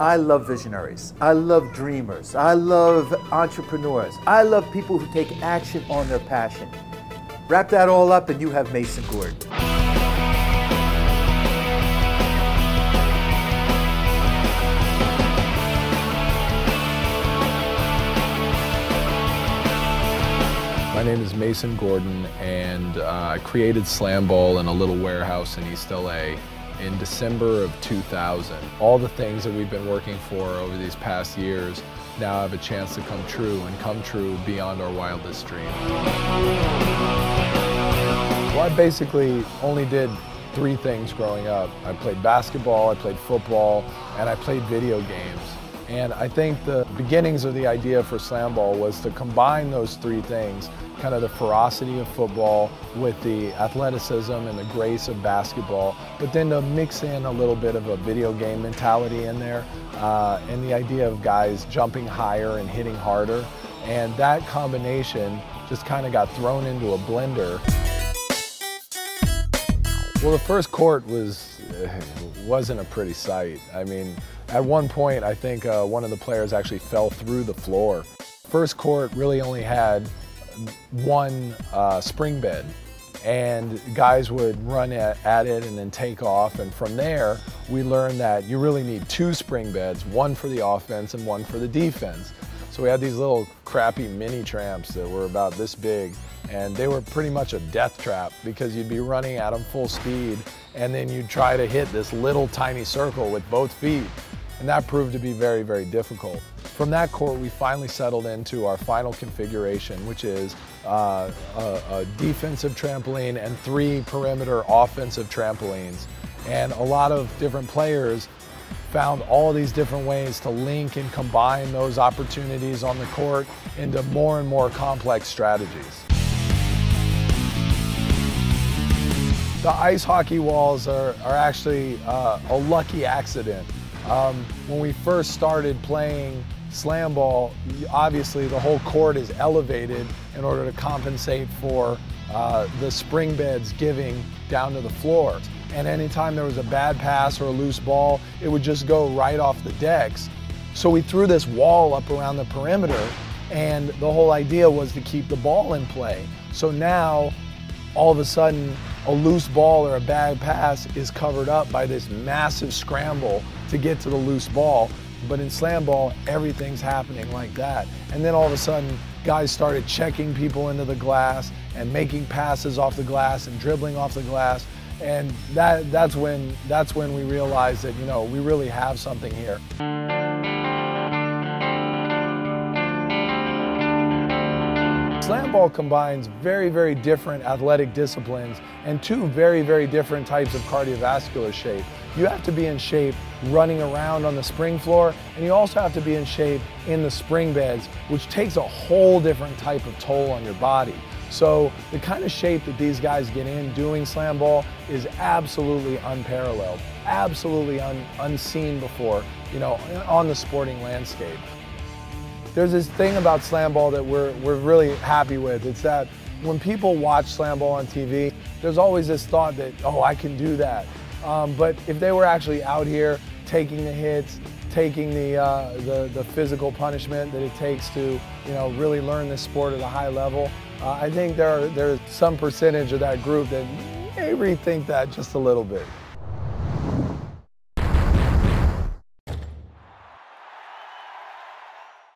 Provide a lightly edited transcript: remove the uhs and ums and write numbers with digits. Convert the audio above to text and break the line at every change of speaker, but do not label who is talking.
I love visionaries. I love dreamers. I love entrepreneurs. I love people who take action on their passion. Wrap that all up and you have Mason Gordon.
My name is Mason Gordon, and I created SlamBall in a little warehouse in East LA in December of 2000. All the things that we've been working for over these past years now have a chance to come true, and come true beyond our wildest dreams. Well, I basically only did 3 things growing up. I played basketball, I played football, and I played video games. And I think the beginnings of the idea for SlamBall was to combine those 3 things, kind of the ferocity of football with the athleticism and the grace of basketball, but then to mix in a little bit of a video game mentality in there, and the idea of guys jumping higher and hitting harder. And that combination just kind of got thrown into a blender. Well, the first court wasn't a pretty sight. I mean, at one point, I think one of the players actually fell through the floor. First court really only had 1 spring bed, and guys would run at it and then take off. And from there, we learned that you really need 2 spring beds, 1 for the offense and 1 for the defense. So we had these little crappy mini tramps that were about this big, and they were pretty much a death trap because you'd be running at them full speed, and then you'd try to hit this little tiny circle with both feet. And that proved to be very, very difficult. From that court, we finally settled into our final configuration, which is a defensive trampoline and 3 perimeter offensive trampolines. And a lot of different players found all these different ways to link and combine those opportunities on the court into more and more complex strategies. The ice hockey walls are actually a lucky accident. When we first started playing SlamBall, obviously the whole court is elevated in order to compensate for the spring beds giving down to the floor. And anytime there was a bad pass or a loose ball, it would just go right off the decks. So we threw this wall up around the perimeter, and the whole idea was to keep the ball in play. So now, all of a sudden, a loose ball or a bad pass is covered up by this massive scramble to get to the loose ball. But in SlamBall, everything's happening like that. And then all of a sudden, guys started checking people into the glass and making passes off the glass and dribbling off the glass. And that's when we realized that, you know, we really have something here. SlamBall combines very, very different athletic disciplines and 2 very, very different types of cardiovascular shape. You have to be in shape running around on the spring floor, and you also have to be in shape in the spring beds, which takes a whole different type of toll on your body. So the kind of shape that these guys get in doing SlamBall is absolutely unparalleled, absolutely unseen before, you know, on the sporting landscape. There's this thing about SlamBall that we're really happy with. It's that when people watch SlamBall on TV, there's always this thought that, oh, I can do that. But if they were actually out here taking the hits, taking the physical punishment that it takes to, you know, really learn this sport at a high level, I think there's some percentage of that group that may rethink that just a little bit.